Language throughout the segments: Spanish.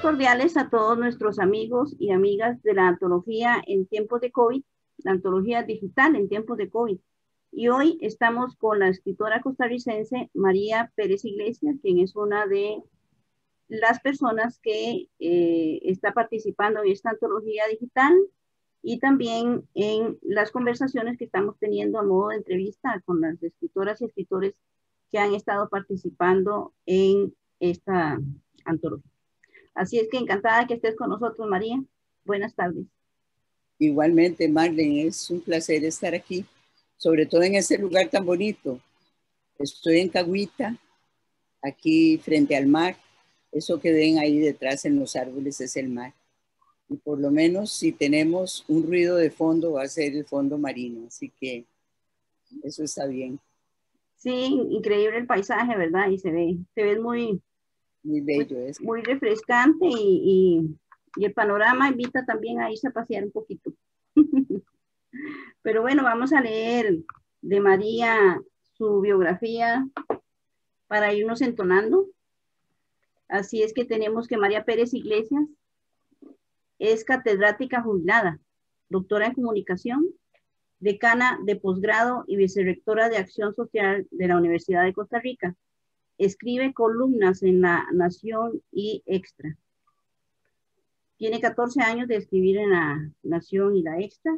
Cordiales a todos nuestros amigos y amigas de la antología en tiempos de COVID, la antología digital en tiempos de COVID. Y hoy estamos con la escritora costarricense María Pérez Iglesias, quien es una de las personas que está participando en esta antología digital y también en las conversaciones que estamos teniendo a modo de entrevista con las escritoras y escritores que han estado participando en esta antología. Así es que encantada que estés con nosotros, María. Buenas tardes. Igualmente, Marlene, es un placer estar aquí, sobre todo en este lugar tan bonito. Estoy en Cahuita, aquí frente al mar. Eso que ven ahí detrás en los árboles es el mar. Y por lo menos si tenemos un ruido de fondo va a ser el fondo marino, así que eso está bien. Sí, increíble el paisaje, ¿verdad? Y se ve muy bello, muy refrescante y el panorama invita también a irse a pasear un poquito. Pero bueno, vamos a leer de María su biografía para irnos entonando. Así es que tenemos que María Pérez Iglesias es catedrática jubilada, doctora en comunicación, decana de posgrado y vicerrectora de acción social de la Universidad de Costa Rica. Escribe columnas en La Nación y Extra. Tiene 14 años de escribir en La Nación y La Extra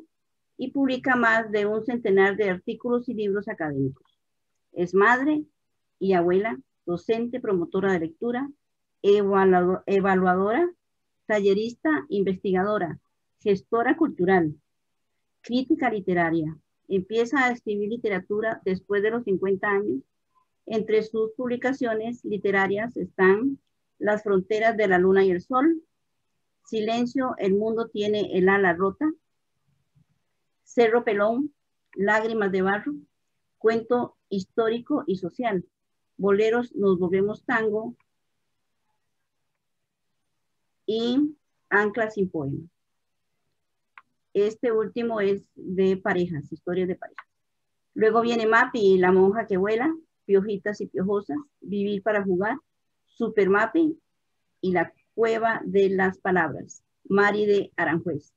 y publica más de un centenar de artículos y libros académicos. Es madre y abuela, docente, promotora de lectura, evaluadora, tallerista, investigadora, gestora cultural, crítica literaria. Empieza a escribir literatura después de los 50 años. Entre sus publicaciones literarias están Las fronteras de la luna y el sol, Silencio, el mundo tiene el ala rota, Cerro Pelón, Lágrimas de barro, Cuento histórico y social, Boleros, nos volvemos tango y Anclas sin poema. Este último es de parejas, historias de parejas. Luego viene Mapi, la monja que vuela, Piojitas y piojosas, Vivir para jugar, Super Mapi y La cueva de las palabras, Mari de Aranjuez.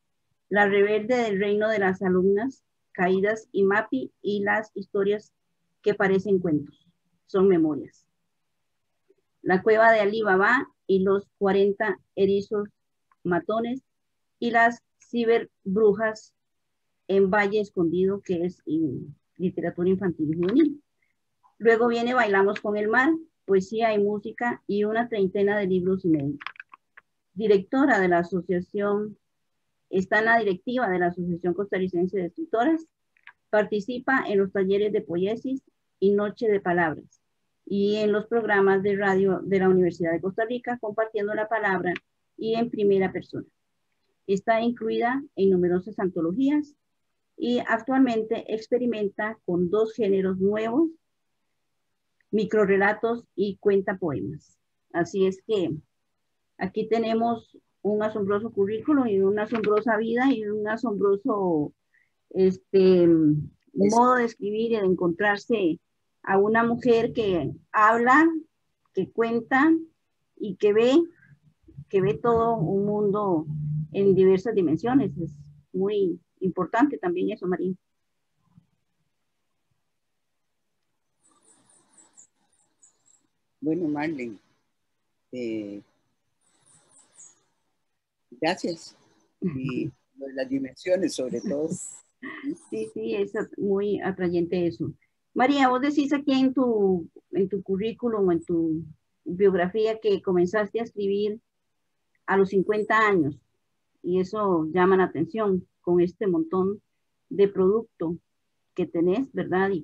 La rebelde del reino de las alumnas, Caídas y Mapi y las historias que parecen cuentos, son memorias. La cueva de Ali Baba y los 40 erizos matones y las ciberbrujas en Valle Escondido, que es literatura infantil y juvenil. Luego viene Bailamos con el mar, poesía y música y una treintena de libros inéditos. Directora de la asociación, está en la directiva de la Asociación Costarricense de Escritoras, participa en los talleres de poiesis y Noche de Palabras y en los programas de radio de la Universidad de Costa Rica, compartiendo la palabra y en primera persona. Está incluida en numerosas antologías y actualmente experimenta con 2 géneros nuevos, microrelatos y cuentapoemas. Así es que aquí tenemos un asombroso currículum y una asombrosa vida y un asombroso modo de escribir y de encontrarse a una mujer que habla, que cuenta y que ve todo un mundo en diversas dimensiones. Es muy importante también eso, María. Bueno, Marlene, gracias. Y las dimensiones, sobre todo. Sí, es muy atrayente eso. María, vos decís aquí en tu currículum, en tu biografía, que comenzaste a escribir a los 50 años, y eso llama la atención con este montón de producto que tenés, ¿verdad? Y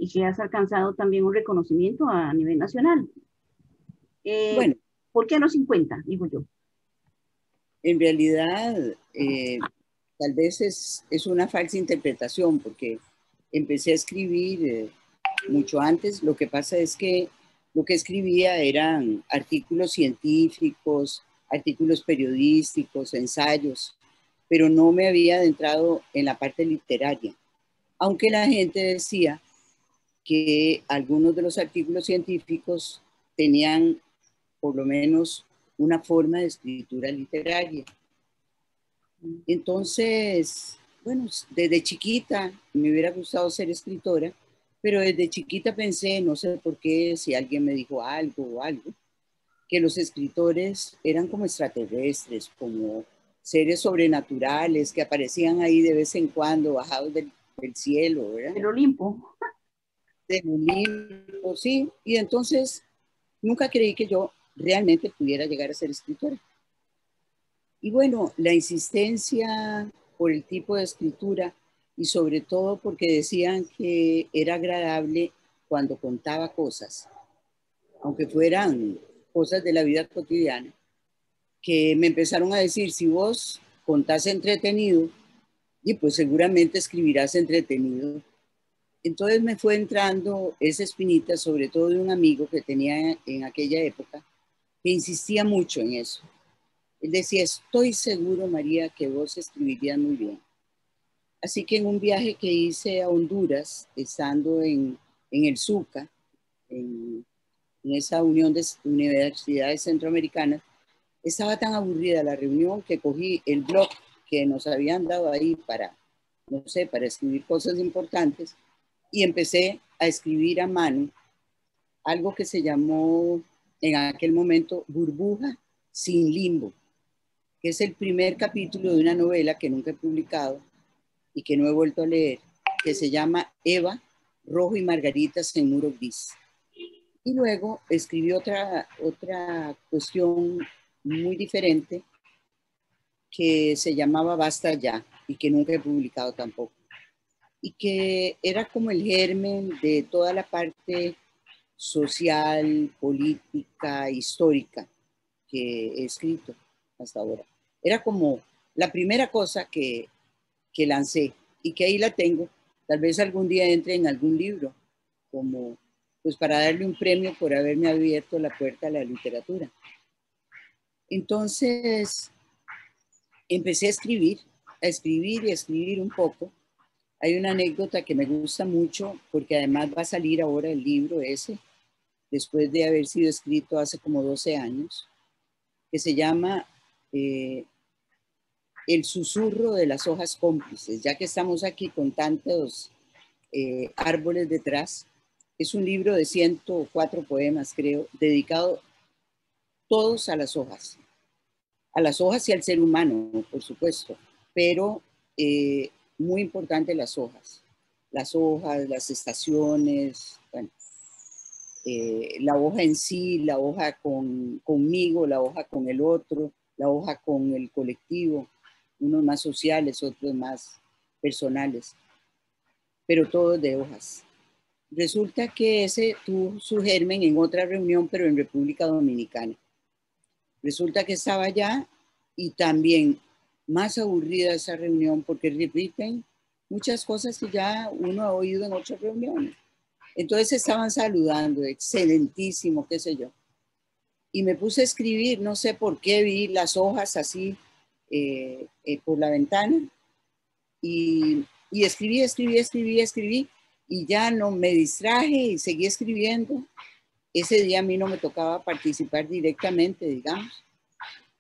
que has alcanzado también un reconocimiento a nivel nacional. Bueno, ¿Por qué no 50? Digo yo. en realidad, tal vez es una falsa interpretación, porque empecé a escribir mucho antes. Lo que pasa es que lo que escribía eran artículos científicos, artículos periodísticos, ensayos, pero no me había adentrado en la parte literaria. Aunque la gente decía que algunos de los artículos científicos tenían por lo menos una forma de escritura literaria. Entonces, bueno, desde chiquita me hubiera gustado ser escritora, pero desde chiquita pensé, no sé por qué, si alguien me dijo algo o algo, que los escritores eran como extraterrestres, como seres sobrenaturales que aparecían ahí de vez en cuando, bajados del cielo, ¿verdad? El Olimpo. Del Olimpo, sí. Y entonces nunca creí que yo realmente pudiera llegar a ser escritora. Y bueno, la insistencia por el tipo de escritura y sobre todo porque decían que era agradable cuando contaba cosas, aunque fueran cosas de la vida cotidiana, que me empezaron a decir, si vos contás entretenido, y pues seguramente escribirás entretenido. Entonces me fue entrando esa espinita, sobre todo de un amigo que tenía en aquella época, que insistía mucho en eso. Él decía, estoy seguro, María, que vos escribirías muy bien. Así que en un viaje que hice a Honduras, estando en el SUCA, en esa unión de universidades centroamericanas, estaba tan aburrida la reunión que cogí el blog que nos habían dado ahí para, no sé, para escribir cosas importantes y empecé a escribir a mano algo que se llamó en aquel momento Burbuja sin limbo, que es el primer capítulo de una novela que nunca he publicado y que no he vuelto a leer, que se llama Eva, Rojo y Margaritas en Muro Gris. Y luego escribí otra cuestión muy diferente que se llamaba Basta Ya y que nunca he publicado tampoco. Y que era como el germen de toda la parte social, política, histórica que he escrito hasta ahora. Era como la primera cosa que lancé y que ahí la tengo. Tal vez algún día entre en algún libro, como pues para darle un premio por haberme abierto la puerta a la literatura. Entonces empecé a escribir y a escribir un poco. Hay una anécdota que me gusta mucho porque además va a salir ahora el libro ese, después de haber sido escrito hace como 12 años, que se llama El susurro de las hojas cómplices. Ya que estamos aquí con tantos árboles detrás, es un libro de 104 poemas, creo, dedicado todos a las hojas y al ser humano, por supuesto, pero muy importante las hojas, las estaciones, bueno, la hoja en sí, la hoja conmigo, la hoja con el otro, la hoja con el colectivo, unos más sociales, otros más personales, pero todos de hojas. Resulta que ese tuvo su germen en otra reunión, pero en República Dominicana. Resulta que estaba allá y también más aburrida esa reunión porque repiten muchas cosas que ya uno ha oído en otras reuniones. Entonces estaban saludando, excelentísimo, qué sé yo. Y me puse a escribir, no sé por qué vi las hojas así por la ventana y escribí y ya no me distraje y seguí escribiendo. Ese día a mí no me tocaba participar directamente, digamos.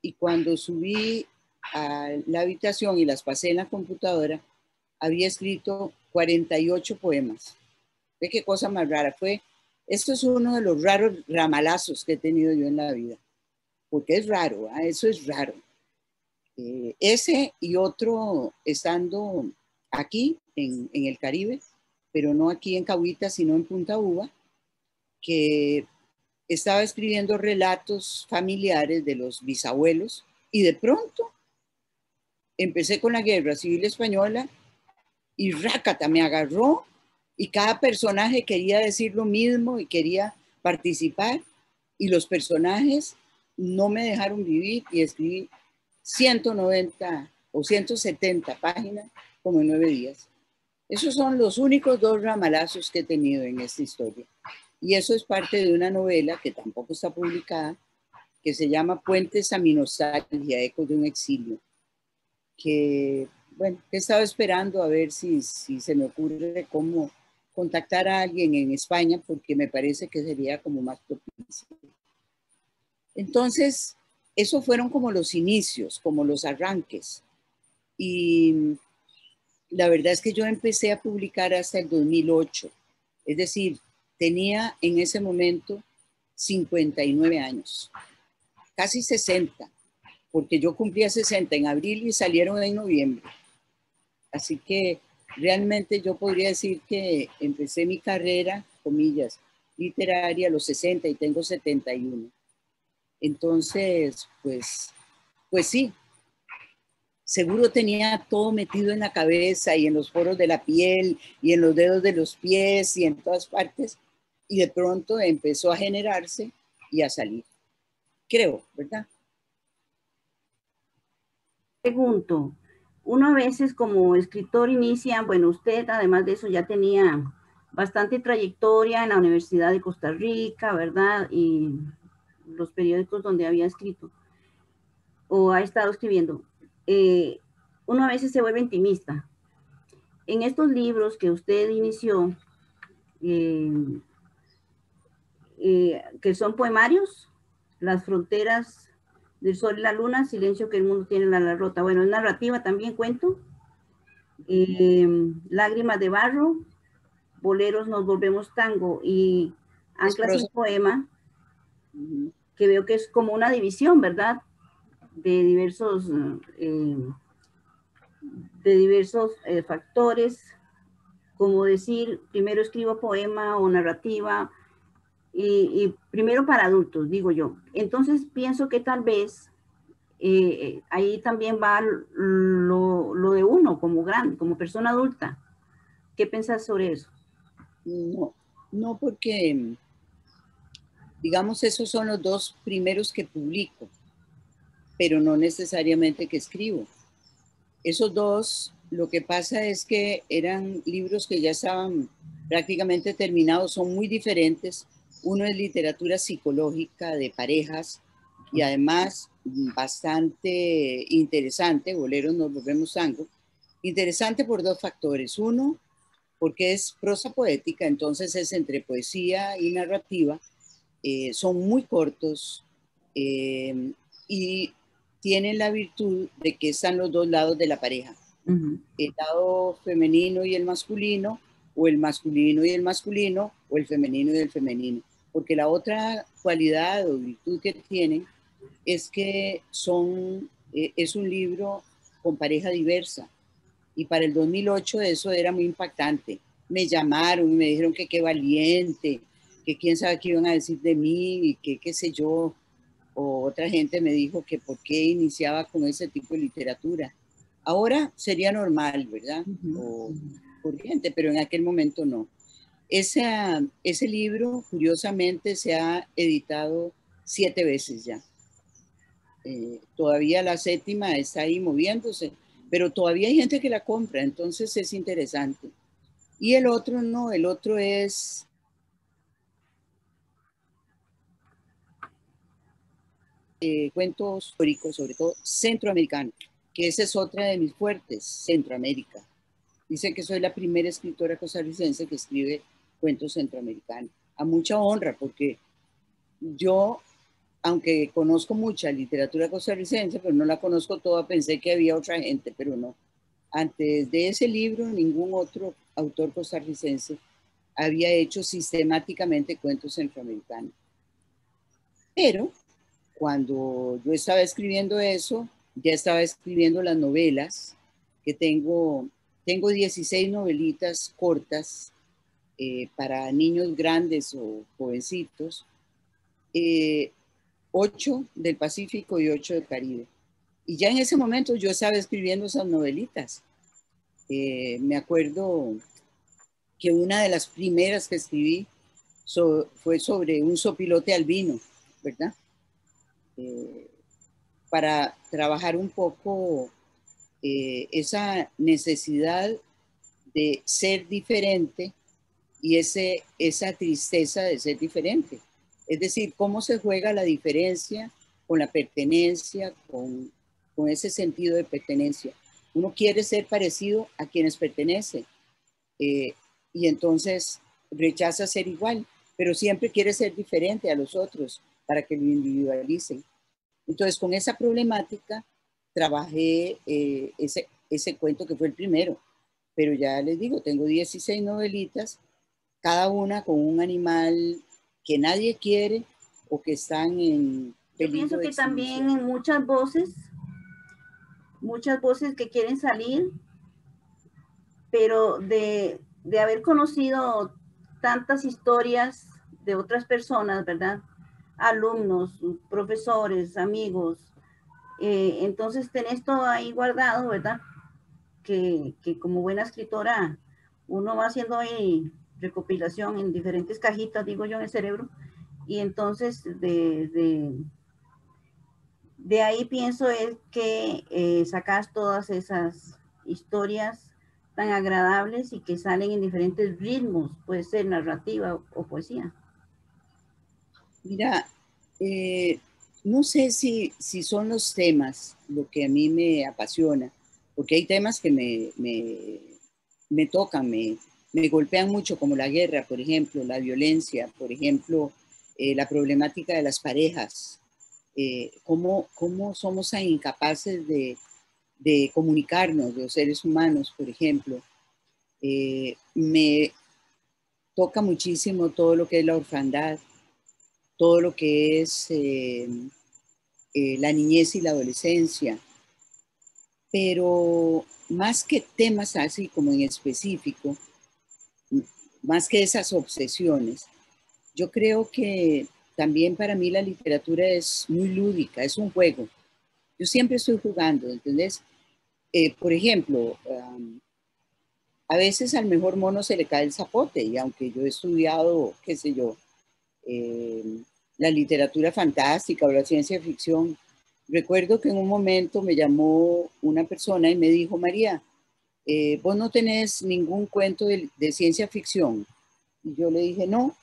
Y cuando subí a la habitación y las pasé en la computadora, había escrito 48 poemas. ¿Ve qué cosa más rara? Esto es uno de los raros ramalazos que he tenido yo en la vida, porque es raro, ¿eh? Eso es raro. Ese y otro estando aquí en el Caribe, pero no aquí en Cahuita, sino en Punta Uva, que estaba escribiendo relatos familiares de los bisabuelos y de pronto empecé con la Guerra Civil Española y rácata, me agarró y cada personaje quería decir lo mismo y quería participar y los personajes no me dejaron vivir y escribí 190 o 170 páginas como en 9 días. Esos son los únicos 2 ramalazos que he tenido en esta historia. Y eso es parte de una novela que tampoco está publicada, que se llama Puentes a mi nostalgia, ecos de un exilio, que, bueno, he estado esperando a ver si se me ocurre cómo contactar a alguien en España, porque me parece que sería como más propicio. Entonces, esos fueron como los inicios, como los arranques. Y la verdad es que yo empecé a publicar hasta el 2008. Es decir, tenía en ese momento 59 años, casi 60, porque yo cumplía 60 en abril y salieron en noviembre. Así que realmente yo podría decir que empecé mi carrera, comillas, literaria a los 60 y tengo 71. Entonces, pues sí, seguro tenía todo metido en la cabeza y en los poros de la piel y en los dedos de los pies y en todas partes. Y de pronto empezó a generarse y a salir. Creo, ¿verdad? Pregunto, uno a veces como escritor inicia, bueno, usted además de eso ya tenía bastante trayectoria en la Universidad de Costa Rica, ¿verdad? Y los periódicos donde había escrito o ha estado escribiendo. Uno a veces se vuelve intimista. En estos libros que usted inició, que son poemarios, Las fronteras del sol y la luna, Silencio que el mundo tiene la rota. Bueno, es narrativa también, cuento. Lágrimas de barro, Boleros nos volvemos tango y Anclas en poema, que veo que es como una división, ¿verdad? De diversos factores, como decir, primero escribo poema o narrativa, y primero para adultos, digo yo. Entonces pienso que tal vez ahí también va lo de uno como grande, como persona adulta. ¿Qué piensas sobre eso? No, porque, digamos, esos son los 2 primeros que publico, pero no necesariamente que escribo. Esos 2, lo que pasa es que eran libros que ya estaban prácticamente terminados, son muy diferentes. Uno es literatura psicológica de parejas y además bastante interesante, Boleros nos volvemos tango, interesante por 2 factores. Uno, porque es prosa poética, entonces es entre poesía y narrativa, son muy cortos y tienen la virtud de que están los 2 lados de la pareja. El lado femenino y el masculino, o el masculino y el masculino, o el femenino y el femenino. Porque la otra cualidad o virtud que tienen es que es un libro con pareja diversa. Y para el 2008 eso era muy impactante. Me llamaron y me dijeron que qué valiente, que quién sabe qué iban a decir de mí y que qué sé yo. O otra gente me dijo que por qué iniciaba con ese tipo de literatura. Ahora sería normal, ¿verdad? O urgente, pero en aquel momento no. Ese libro, curiosamente, se ha editado 7 veces ya. Todavía la 7ª está ahí moviéndose, pero todavía hay gente que la compra, entonces es interesante. Y el otro no, el otro es cuentos históricos, sobre todo centroamericanos, que esa es otra de mis fuertes, Centroamérica. Dice que soy la primera escritora costarricense que escribe cuentos centroamericanos. A mucha honra, porque yo, aunque conozco mucha literatura costarricense, pero no la conozco toda, pensé que había otra gente, pero no. Antes de ese libro, ningún otro autor costarricense había hecho sistemáticamente cuentos centroamericanos. Pero cuando yo estaba escribiendo eso, ya estaba escribiendo las novelas, que tengo 16 novelitas cortas para niños grandes o jovencitos, 8 del Pacífico y 8 del Caribe. Y ya en ese momento yo estaba escribiendo esas novelitas. Me acuerdo que una de las primeras que escribí fue sobre un sopilote albino, ¿verdad? Para trabajar un poco esa necesidad de ser diferente y esa tristeza de ser diferente. Es decir, cómo se juega la diferencia con la pertenencia, con ese sentido de pertenencia. Uno quiere ser parecido a quienes pertenece y entonces rechaza ser igual, pero siempre quiere ser diferente a los otros para que lo individualicen. Entonces, con esa problemática trabajé ese cuento que fue el primero, pero ya les digo, tengo 16 novelitas, cada una con un animal que nadie quiere o que están en Yo peligro pienso de que también extinción. en muchas voces que quieren salir, pero de haber conocido tantas historias de otras personas, ¿verdad? Alumnos, profesores, amigos, entonces tenés todo ahí guardado, ¿verdad? Que como buena escritora uno va haciendo ahí recopilación en diferentes cajitas, digo yo, en el cerebro, y entonces de ahí pienso es que sacas todas esas historias tan agradables y que salen en diferentes ritmos, puede ser narrativa o poesía. Mira, no sé si son los temas lo que a mí me apasiona, porque hay temas que me tocan, me golpean mucho, como la guerra, por ejemplo, la violencia, por ejemplo, la problemática de las parejas, cómo somos tan incapaces de comunicarnos, los seres humanos, por ejemplo. Me toca muchísimo todo lo que es la orfandad, todo lo que es la niñez y la adolescencia, pero más que temas así como en específico, más que esas obsesiones, yo creo que también para mí la literatura es muy lúdica, es un juego. Yo siempre estoy jugando, ¿entendés? Por ejemplo, a veces al mejor mono se le cae el zapote y aunque yo he estudiado, qué sé yo, eh, la literatura fantástica o la ciencia ficción, recuerdo que en un momento me llamó una persona y me dijo, María, vos no tenés ningún cuento de ciencia ficción. Y yo le dije, no.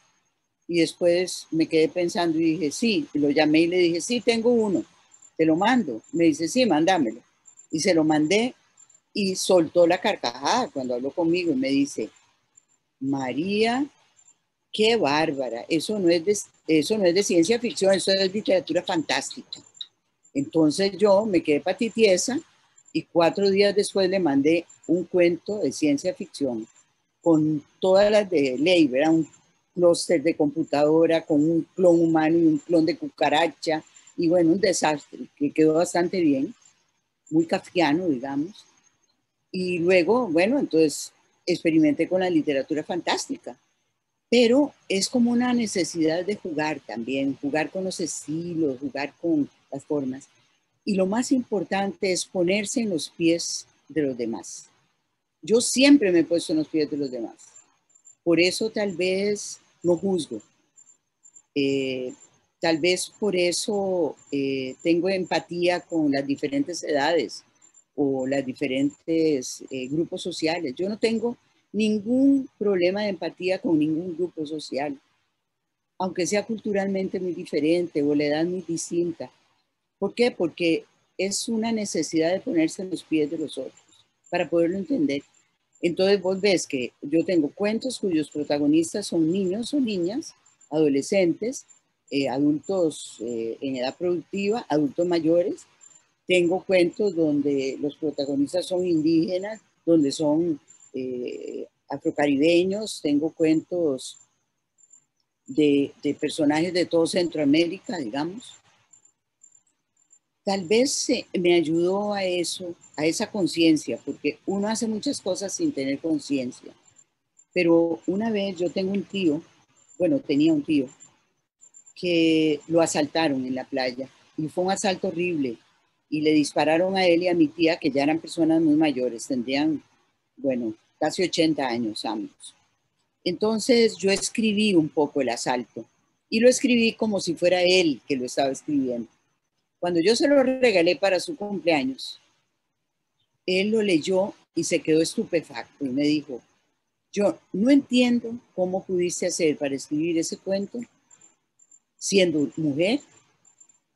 Y después me quedé pensando y dije, sí. Y lo llamé y le dije, sí, tengo uno. Te lo mando. Me dice, sí, mándamelo. Y se lo mandé y soltó la carcajada cuando habló conmigo y me dice, María, qué bárbara, eso no es de ciencia ficción, eso es literatura fantástica. Entonces yo me quedé patitiesa y 4 días después le mandé un cuento de ciencia ficción con todas las de ley, ¿verdad? Un clúster de computadora con un clon humano y un clon de cucaracha y bueno, un desastre que quedó bastante bien, muy kafkiano, digamos. Y luego, bueno, entonces experimenté con la literatura fantástica, pero es como una necesidad de jugar también, jugar con los estilos, jugar con las formas. Y lo más importante es ponerse en los pies de los demás. Yo siempre me he puesto en los pies de los demás. Por eso tal vez no juzgo. Eh, Tal vez por eso tengo empatía con las diferentes edades o las diferentes grupos sociales. Yo no tengo ningún problema de empatía con ningún grupo social, aunque sea culturalmente muy diferente o la edad muy distinta. ¿Por qué? Porque es una necesidad de ponerse en los pies de los otros para poderlo entender. Entonces vos ves que yo tengo cuentos cuyos protagonistas son niños o niñas, adolescentes, adultos en edad productiva, adultos mayores. Tengo cuentos donde los protagonistas son indígenas, donde son afrocaribeños. Tengo cuentos de personajes de todo Centroamérica, digamos. Tal vez me ayudó a eso, a esa conciencia, porque uno hace muchas cosas sin tener conciencia. Pero una vez yo tengo un tío, bueno, tenía un tío, que lo asaltaron en la playa y fue un asalto horrible y le dispararon a él y a mi tía, que ya eran personas muy mayores, tendrían bueno, casi 80 años ambos. Entonces yo escribí un poco el asalto y lo escribí como si fuera él que lo estaba escribiendo. Cuando yo se lo regalé para su cumpleaños, él lo leyó y se quedó estupefacto y me dijo, yo no entiendo cómo pudiste hacer para escribir ese cuento siendo mujer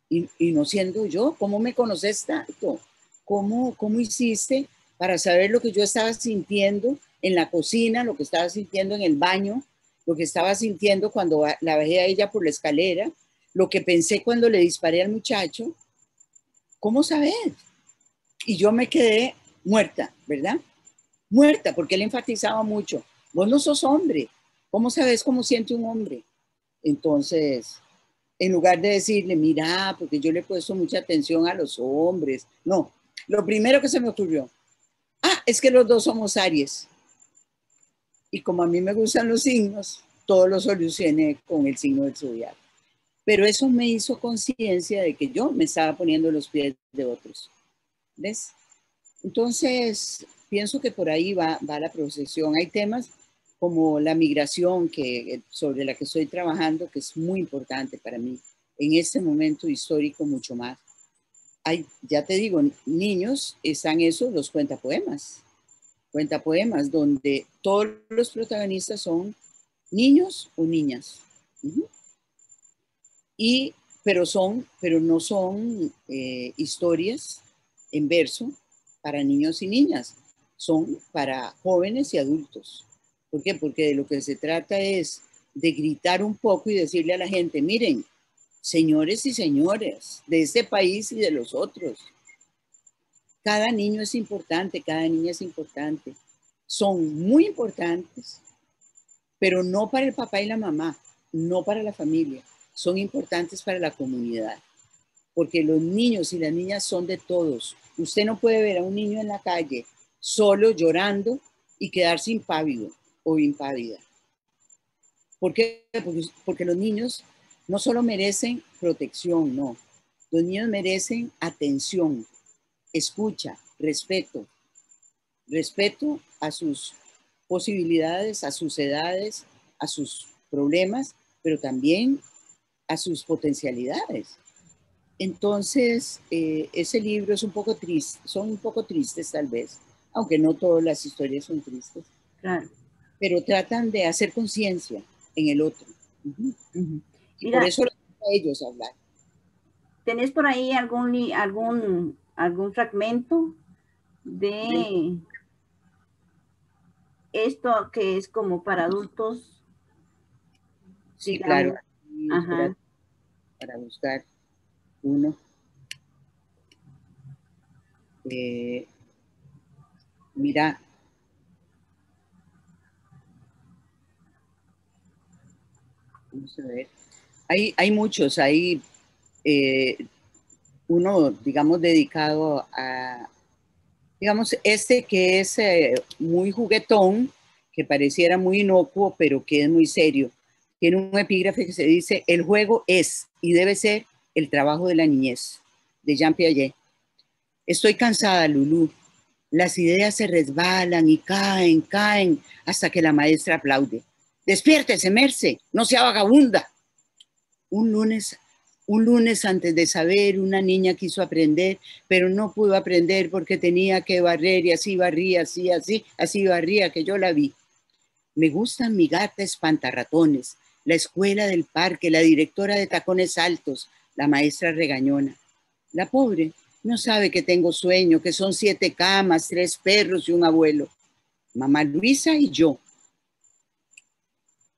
y no siendo yo. ¿Cómo me conoces tanto? ¿Cómo hiciste para saber lo que yo estaba sintiendo en la cocina, lo que estaba sintiendo en el baño, lo que estaba sintiendo cuando la bajé a ella por la escalera, lo que pensé cuando le disparé al muchacho? ¿Cómo sabes? Y yo me quedé muerta, ¿verdad? Muerta, porque él enfatizaba mucho, vos no sos hombre, ¿cómo sabes cómo siente un hombre? Entonces, en lugar de decirle, mira, porque yo le he puesto mucha atención a los hombres, no, lo primero que se me ocurrió, es que los dos somos Aries. Y como a mí me gustan los signos, todo lo solucioné con el signo del zodiaco. Pero eso me hizo conciencia de que yo me estaba poniendo los pies de otros. ¿Ves? Entonces, pienso que por ahí va la procesión. Hay temas como la migración sobre la que estoy trabajando, que es muy importante para mí en este momento histórico mucho más. Ya te digo, niños, están esos los cuentapoemas, donde todos los protagonistas son niños o niñas. Pero no son historias en verso para niños y niñas, son para jóvenes y adultos. ¿Por qué? Porque de lo que se trata es de gritar un poco y decirle a la gente, miren, señores y señores de este país y de los otros, cada niño es importante, cada niña es importante. Son muy importantes, pero no para el papá y la mamá, no para la familia, son importantes para la comunidad. Porque los niños y las niñas son de todos. Usted no puede ver a un niño en la calle solo llorando y quedarse impávido o impávida. ¿Por qué? Porque los niños no solo merecen protección, no. Los niños merecen atención, escucha, respeto. Respeto a sus posibilidades, a sus edades, a sus problemas, pero también a sus potencialidades. Entonces, ese libro es un poco triste, son un poco tristes tal vez, aunque no todas las historias son tristes, Claro. pero tratan de hacer conciencia en el otro. Y Mira, por eso les gusta a ellos hablar. ¿tenés por ahí algún fragmento de esto que es como para adultos? Sí, Digamos. claro. Ajá. Para buscar uno. Mira, vamos a ver. Hay muchos, hay uno, digamos, dedicado a, digamos, este que es muy juguetón, que pareciera muy inocuo, pero que es muy serio. Tiene un epígrafe que se dice, el juego es y debe ser el trabajo de la niñez, de Jean Piaget. Estoy cansada, Lulú. Las ideas se resbalan y caen, hasta que la maestra aplaude. Despiértese, Merce, no sea vagabunda. Un lunes antes de saber, una niña quiso aprender, pero no pudo aprender porque tenía que barrer y así barría, así barría que yo la vi. Me gustan mi gata espantarratones, la escuela del parque, la directora de tacones altos, la maestra regañona. La pobre no sabe que tengo sueño, que son 7 camas, 3 perros y un abuelo. Mamá Luisa y yo.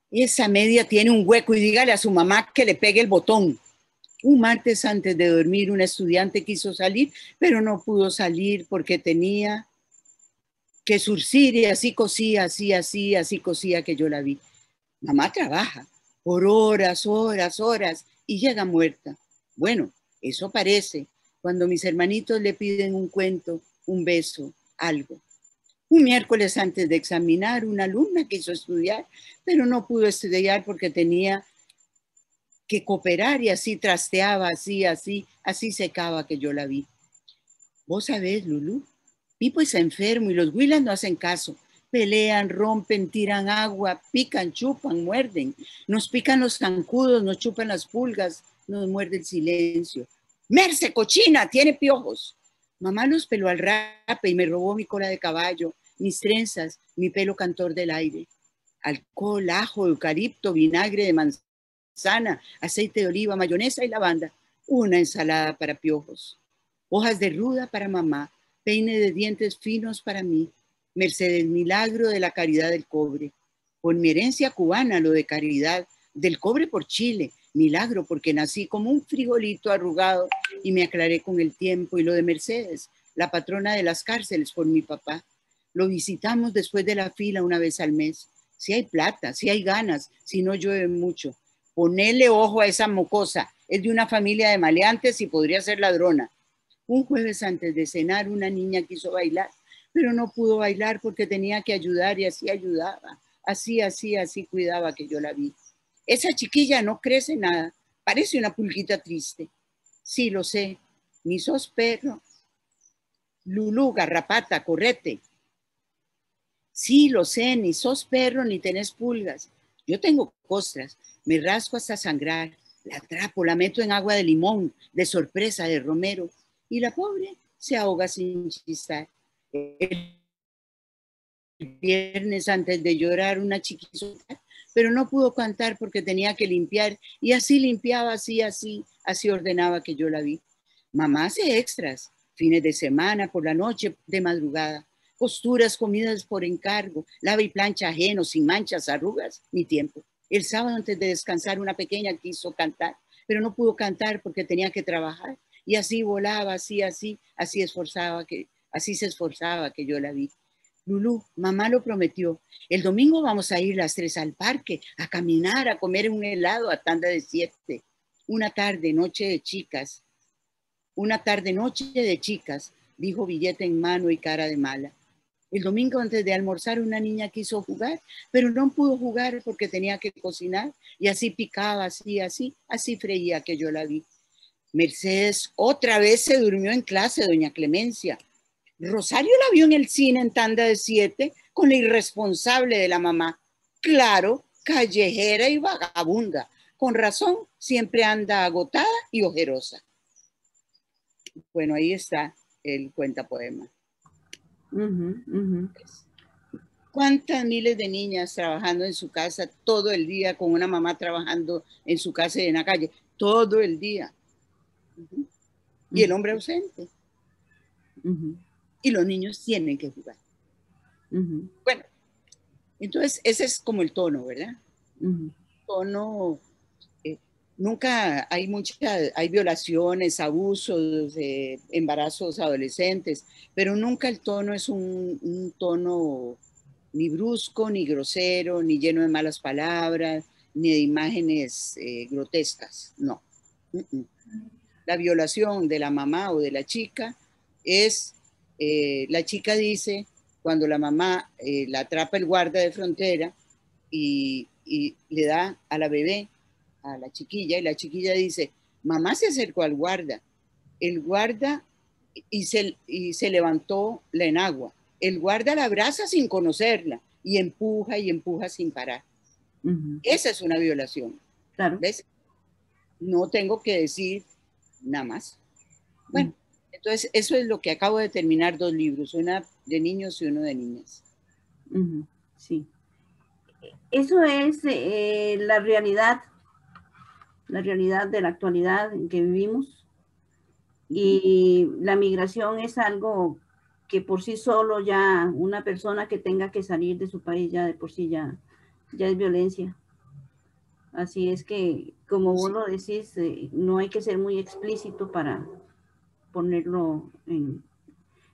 Esa media tiene un hueco y dígale a su mamá que le pegue el botón. Un martes antes de dormir, una estudiante quiso salir, pero no pudo salir porque tenía que surcir y así cosía, así cosía que yo la vi. Mamá trabaja por horas y llega muerta. Bueno, eso parece cuando mis hermanitos le piden un cuento, un beso, algo. Un miércoles antes de examinar, una alumna quiso estudiar, pero no pudo estudiar porque tenía que cooperar y así trasteaba, así secaba que yo la vi. Vos sabés, Lulú, Pipo está enfermo y los huilas no hacen caso. Pelean, rompen, tiran agua, pican, chupan, muerden. Nos pican los zancudos, nos chupan las pulgas, nos muerde el silencio. Merce, cochina, tiene piojos. Mamá los peló al rape y me robó mi cola de caballo, mis trenzas, mi pelo cantor del aire. Alcohol, ajo, eucalipto, vinagre de manzana, aceite de oliva, mayonesa y lavanda. Una ensalada para piojos. Hojas de ruda para mamá, peine de dientes finos para mí, merced el milagro de la caridad del cobre. Por mi herencia cubana, lo de caridad, del cobre por Chile, milagro porque nací como un frijolito arrugado y me aclaré con el tiempo. Y lo de Mercedes, la patrona de las cárceles por mi papá. Lo visitamos después de la fila una vez al mes. Si hay plata, si hay ganas, si no llueve mucho. Ponele ojo a esa mocosa, es de una familia de maleantes y podría ser ladrona. Un jueves antes de cenar, una niña quiso bailar, pero no pudo bailar porque tenía que ayudar y así ayudaba. Así cuidaba que yo la vi. Esa chiquilla no crece nada, parece una pulguita triste. Sí, lo sé, ni sos perro. Lulú, garrapata, correte. Sí, lo sé, ni sos perro ni tenés pulgas. Yo tengo costras, me rasco hasta sangrar, la atrapo, la meto en agua de limón, de sorpresa, de romero, y la pobre se ahoga sin chistar. El viernes antes de llorar una chiquita, pero no pudo cantar porque tenía que limpiar, y así limpiaba, así ordenaba que yo la vi. Mamá hace extras, fines de semana, por la noche, de madrugada. Costuras, comidas por encargo, lava y plancha ajeno, sin manchas, arrugas, ni tiempo. El sábado antes de descansar una pequeña quiso cantar, pero no pudo cantar porque tenía que trabajar. Y así volaba, así se esforzaba que yo la vi. Lulú, mamá lo prometió. El domingo vamos a ir las tres al parque, a caminar, a comer un helado a tanda de 7. Una tarde, noche de chicas, dijo billete en mano y cara de mala. El domingo antes de almorzar una niña quiso jugar, pero no pudo jugar porque tenía que cocinar y así picaba, así freía que yo la vi. Mercedes otra vez se durmió en clase, doña Clemencia. Rosario la vio en el cine en tanda de 7 con la irresponsable de la mamá. Claro, callejera y vagabunda. Con razón, siempre anda agotada y ojerosa. Bueno, ahí está el cuentapoema. ¿Cuántas miles de niñas trabajando en su casa todo el día con una mamá trabajando en su casa y en la calle? Todo el día. Y el hombre ausente. Y los niños tienen que jugar. Bueno, entonces ese es como el tono, ¿verdad? Tono, nunca hay violaciones, abusos, embarazos adolescentes, pero nunca el tono es un tono ni brusco, ni grosero, ni lleno de malas palabras, ni de imágenes grotescas, no. La violación de la mamá o de la chica es, la chica dice, cuando la mamá la atrapa el guarda de frontera y le da a la bebé, a la chiquilla, y la chiquilla dice, mamá se acercó al guarda, el guarda y se levantó la enagua, el guarda la abraza sin conocerla y empuja sin parar. Esa es una violación. Claro. ¿Ves? No tengo que decir nada más. Bueno, entonces eso es lo que acabo de terminar, 2 libros, una de niños y uno de niñas. Sí. Eso es la realidad de la actualidad en que vivimos. Y la migración es algo que por sí solo ya una persona que tenga que salir de su país ya de por sí ya es violencia. Así es que, como vos lo decís, no hay que ser muy explícito para ponerlo en...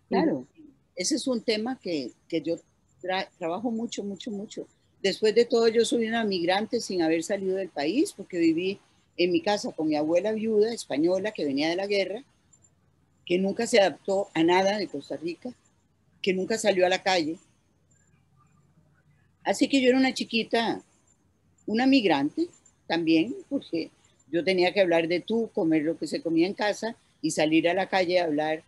Claro, ese es un tema que yo trabajo mucho. Después de todo, yo soy una migrante sin haber salido del país, porque viví en mi casa con mi abuela viuda española que venía de la guerra, que nunca se adaptó a nada de Costa Rica, que nunca salió a la calle. Así que yo era una chiquita, una migrante también, porque yo tenía que hablar de tú, comer lo que se comía en casa y salir a la calle a hablar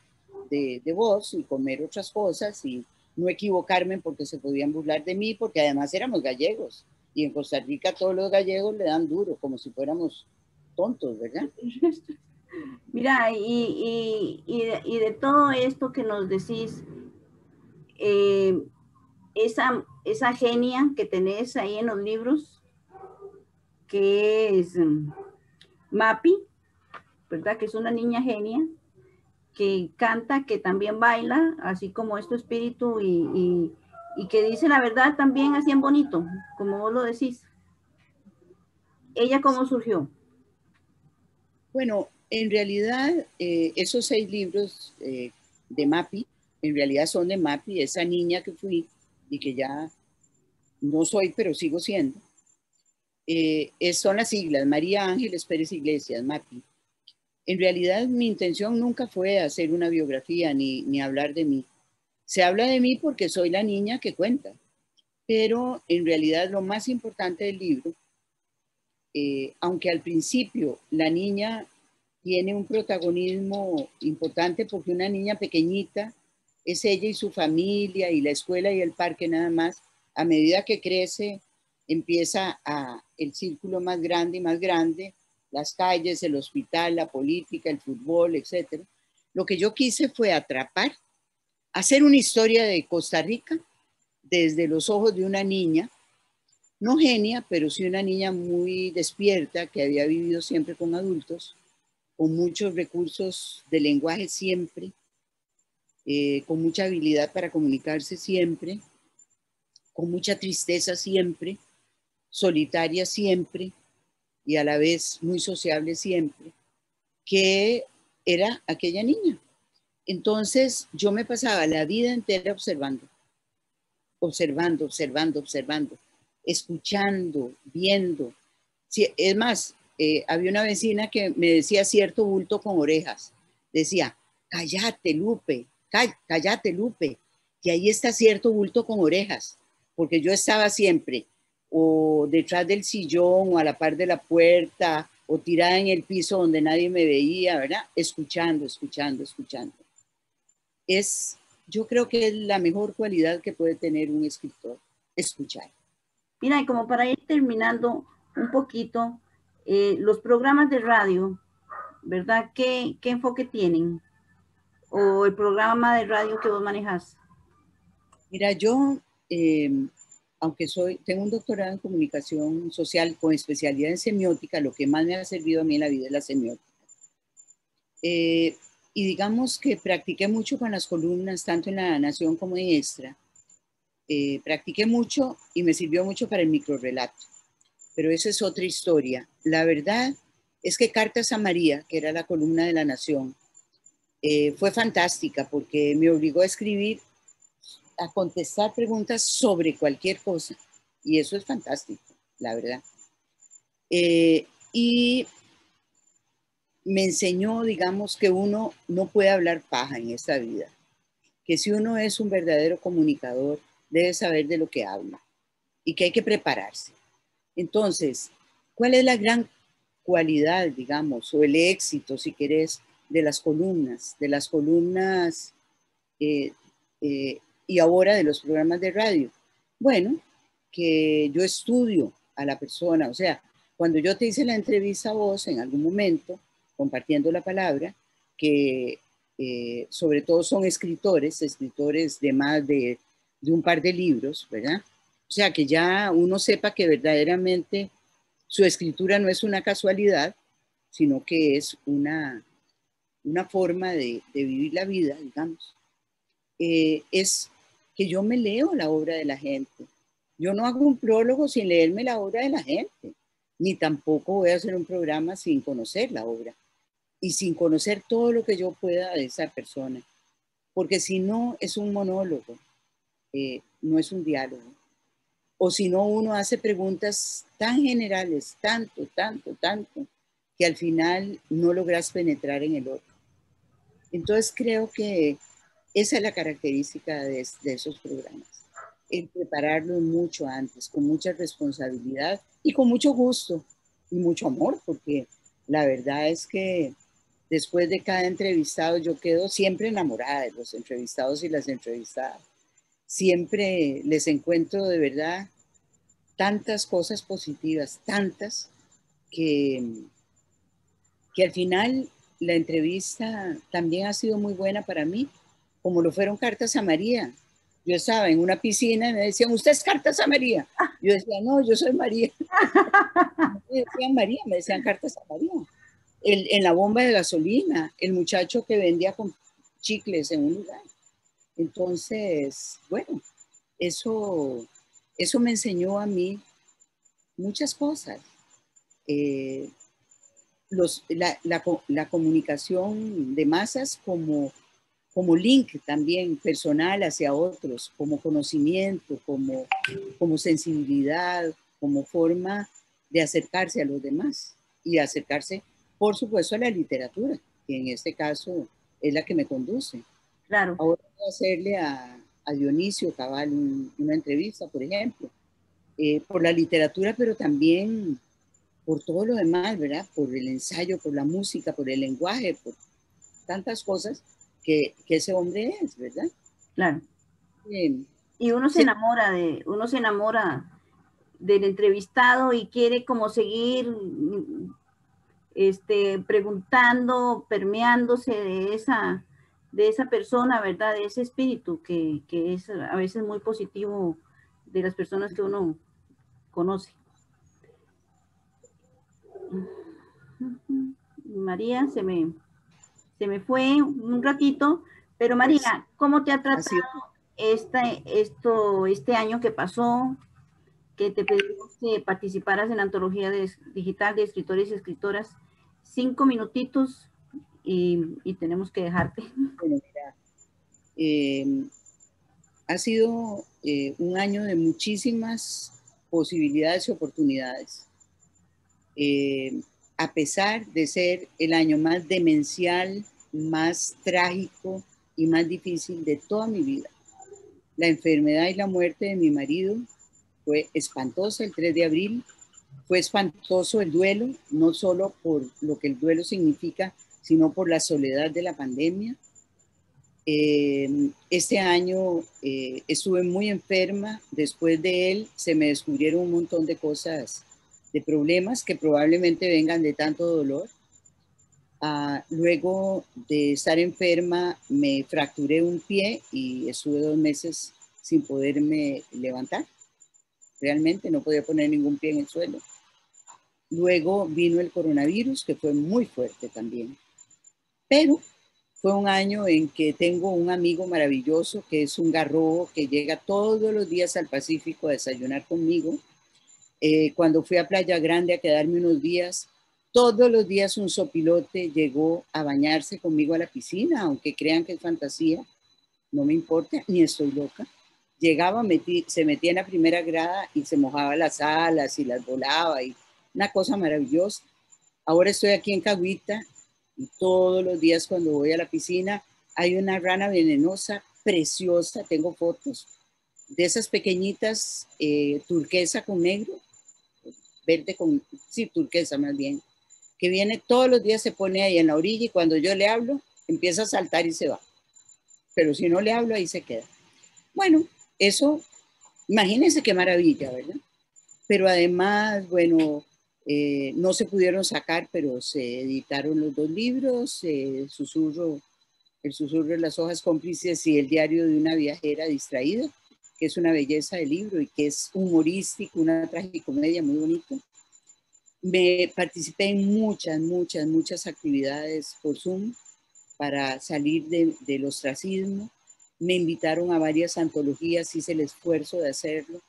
de voz y comer otras cosas y no equivocarme porque se podían burlar de mí, porque además éramos gallegos. Y en Costa Rica todos los gallegos le dan duro, como si fuéramos tontos, ¿verdad? Mira, y de todo esto que nos decís, eh, esa genia que tenés ahí en los libros, que es Mapi, ¿verdad? Que es una niña genia, que canta, que también baila, así como es tu espíritu, y que dice la verdad también así en bonito, como vos lo decís. ¿Ella cómo surgió? Bueno, en realidad esos 6 libros de Mapi, en realidad son de Mapi, esa niña que fui y que ya no soy, pero sigo siendo. Son las siglas, María Ángeles Pérez Iglesias, Mapi. En realidad mi intención nunca fue hacer una biografía ni hablar de mí. Se habla de mí porque soy la niña que cuenta, pero en realidad lo más importante del libro, aunque al principio la niña tiene un protagonismo importante porque una niña pequeñita es ella y su familia y la escuela y el parque nada más, a medida que crece empieza el círculo más grande y más grande, las calles, el hospital, la política, el fútbol, etc. Lo que yo quise fue atrapar, hacer una historia de Costa Rica desde los ojos de una niña, no genia, pero sí una niña muy despierta que había vivido siempre con adultos, con muchos recursos de lenguaje siempre, con mucha habilidad para comunicarse siempre, con mucha tristeza siempre, solitaria siempre y a la vez muy sociable siempre, que era aquella niña. Entonces yo me pasaba la vida entera observando, observando, observando, observando, escuchando, viendo. Sí, es más, había una vecina que me decía cierto bulto con orejas. Decía, cállate, Lupe, cállate, Lupe, que ahí está cierto bulto con orejas. Porque yo estaba siempre o detrás del sillón o a la par de la puerta o tirada en el piso donde nadie me veía, ¿verdad? Escuchando, escuchando, escuchando. Yo creo que es la mejor cualidad que puede tener un escritor, escuchar. Mira, y como para ir terminando un poquito, los programas de radio, ¿verdad? ¿Qué enfoque tienen? ¿O el programa de radio que vos manejas? Mira, yo, aunque tengo un doctorado en comunicación social con especialidad en semiótica, lo que más me ha servido a mí en la vida es la semiótica. Y digamos que practiqué mucho con las columnas, tanto en La Nación como en Extra. Practiqué mucho y me sirvió mucho para el microrrelato. Pero esa es otra historia. La verdad es que Cartas a María, que era la columna de La Nación, fue fantástica porque me obligó a escribir, a contestar preguntas sobre cualquier cosa. Y eso es fantástico, la verdad. Y me enseñó, digamos, que uno no puede hablar paja en esta vida. Que si uno es un verdadero comunicador, debe saber de lo que habla y que hay que prepararse. Entonces, ¿cuál es la gran cualidad, digamos, o el éxito, si querés, de las columnas? Y ahora de los programas de radio. Bueno, que yo estudio a la persona, o sea, cuando yo te hice la entrevista a vos en algún momento, compartiendo la palabra, que sobre todo son escritores de más de un par de libros, ¿verdad? O sea, que ya uno sepa que verdaderamente su escritura no es una casualidad, sino que es una forma de vivir la vida, digamos. Es que yo me leo la obra de la gente. Yo no hago un prólogo sin leerme la obra de la gente, ni tampoco voy a hacer un programa sin conocer la obra y sin conocer todo lo que yo pueda de esa persona, porque si no es un monólogo, no es un diálogo. O si no, uno hace preguntas tan generales, tanto, tanto, tanto, que al final no logras penetrar en el otro. Entonces creo que esa es la característica de esos programas, el prepararlo mucho antes, con mucha responsabilidad y con mucho gusto y mucho amor, porque la verdad es que Después de cada entrevistado yo quedo siempre enamorada de los entrevistados y las entrevistadas. Siempre les encuentro de verdad tantas cosas positivas, tantas que al final la entrevista también ha sido muy buena para mí, como lo fueron Cartas a María. Yo estaba en una piscina y me decían, ¿usted es Cartas a María? Yo decía, no, yo soy María. No me decían María, me decían Cartas a María. En la bomba de gasolina, el muchacho que vendía con chicles en un lugar. Entonces, bueno, eso me enseñó a mí muchas cosas. La comunicación de masas como link también personal hacia otros, como conocimiento, como sensibilidad, como forma de acercarse a los demás y acercarse, por supuesto, a la literatura, que en este caso es la que me conduce. Claro. Ahora voy a hacerle a Dionisio Cabal una entrevista, por ejemplo, por la literatura, pero también por todo lo demás, ¿verdad? Por el ensayo, por la música, por el lenguaje, por tantas cosas que ese hombre es, ¿verdad? Claro. Y uno se Sí. enamora del entrevistado y quiere como seguir preguntando, permeándose de esa persona, ¿verdad? De ese espíritu que es a veces muy positivo de las personas que uno conoce. María, se me fue un ratito, pero María, ¿cómo te ha tratado este año que pasó, que te pedimos que participaras en la antología digital de escritores y escritoras? 5 minutitos y tenemos que dejarte. Bueno, mira, ha sido un año de muchísimas posibilidades y oportunidades. A pesar de ser el año más demencial, más trágico y más difícil de toda mi vida. La enfermedad y la muerte de mi marido fue espantosa el 3 de abril. Fue espantoso el duelo, no solo por lo que el duelo significa, sino por la soledad de la pandemia. Este año estuve muy enferma. Después de él se me descubrieron un montón de cosas, de problemas que probablemente vengan de tanto dolor. Luego de estar enferma me fracturé un pie y estuve 2 meses sin poderme levantar. Realmente no podía poner ningún pie en el suelo. Luego vino el coronavirus, que fue muy fuerte también. Pero fue un año en que tengo un amigo maravilloso que es un garrobo que llega todos los días al Pacífico a desayunar conmigo. Cuando fui a Playa Grande a quedarme unos días, todos los días un sopilote llegó a bañarse conmigo a la piscina, aunque crean que es fantasía, no me importa, ni estoy loca. Llegaba, se metía en la primera grada y se mojaba las alas y las volaba, y una cosa maravillosa. Ahora estoy aquí en Cahuita y todos los días cuando voy a la piscina hay una rana venenosa preciosa, tengo fotos de esas pequeñitas, turquesa con negro, verde con, sí, turquesa más bien, que viene todos los días, se pone ahí en la orilla y cuando yo le hablo empieza a saltar y se va. Pero si no le hablo ahí se queda. Bueno, eso, imagínense qué maravilla, ¿verdad? Pero además, bueno, no se pudieron sacar, pero se editaron los 2 libros, El susurro de las hojas cómplices y El diario de una viajera distraída, que es una belleza de libro y que es humorístico, una tragicomedia muy bonita. Me participé en muchas actividades por Zoom para salir del ostracismo. Me invitaron a varias antologías, hice el esfuerzo de hacerlo.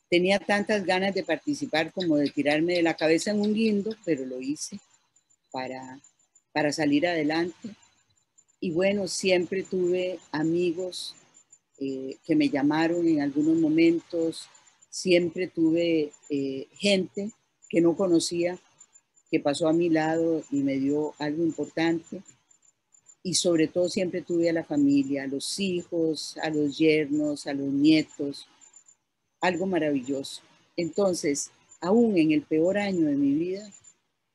Tenía tantas ganas de participar como de tirarme de la cabeza en un guindo, pero lo hice para salir adelante. Y bueno, siempre tuve amigos que me llamaron en algunos momentos, siempre tuve gente que no conocía, que pasó a mi lado y me dio algo importante. Y sobre todo siempre tuve a la familia, a los hijos, a los yernos, a los nietos, algo maravilloso. Entonces, aún en el peor año de mi vida,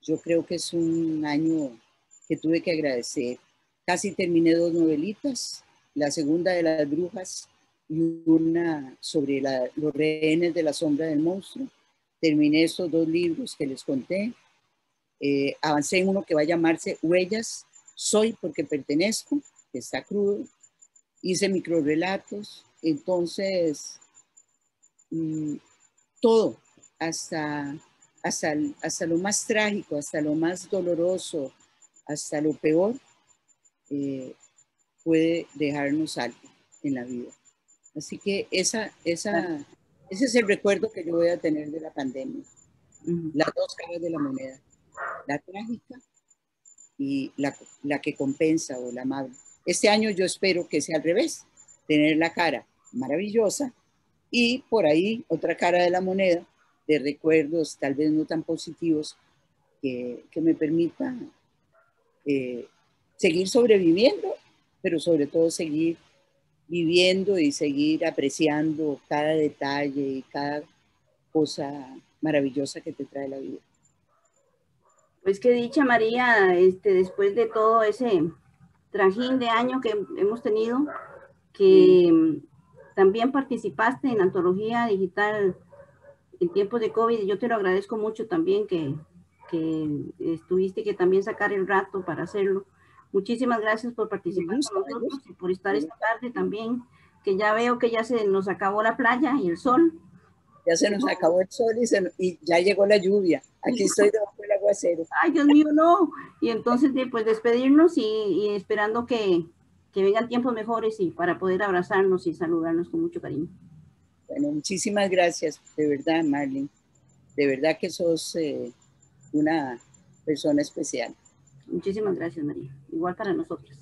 yo creo que es un año que tuve que agradecer. Casi terminé 2 novelitas, la segunda de las brujas y una sobre los rehenes de la sombra del monstruo. Terminé estos 2 libros que les conté. Avancé en uno que va a llamarse Huellas, Soy porque pertenezco, que está crudo. Hice microrelatos. Entonces, todo, hasta lo más trágico, hasta lo más doloroso, hasta lo peor, puede dejarnos algo en la vida. Así que ese es el recuerdo que yo voy a tener de la pandemia. Las 2 caras de la moneda, la trágica y la que compensa o la amable. Este año yo espero que sea al revés, tener la cara maravillosa y por ahí otra cara de la moneda de recuerdos tal vez no tan positivos que me permitan seguir sobreviviendo, pero sobre todo seguir viviendo y seguir apreciando cada detalle y cada cosa maravillosa que te trae la vida. Pues qué dicha, María, después de todo ese trajín de año que hemos tenido, que también participaste en la antología digital en tiempos de COVID. Yo te lo agradezco mucho también que estuviste, que también sacar el rato para hacerlo. Muchísimas gracias por participar con nosotros y por estar esta tarde también, que ya veo que ya se nos acabó la playa y el sol. Ya se nos acabó el sol y ya llegó la lluvia. Aquí estoy debajo del aguacero. Ay, Dios mío, no. Y entonces, pues despedirnos y esperando que vengan tiempos mejores y para poder abrazarnos y saludarnos con mucho cariño. Bueno, muchísimas gracias, de verdad, Marlene. De verdad que sos una persona especial. Muchísimas gracias, María. Igual para nosotros.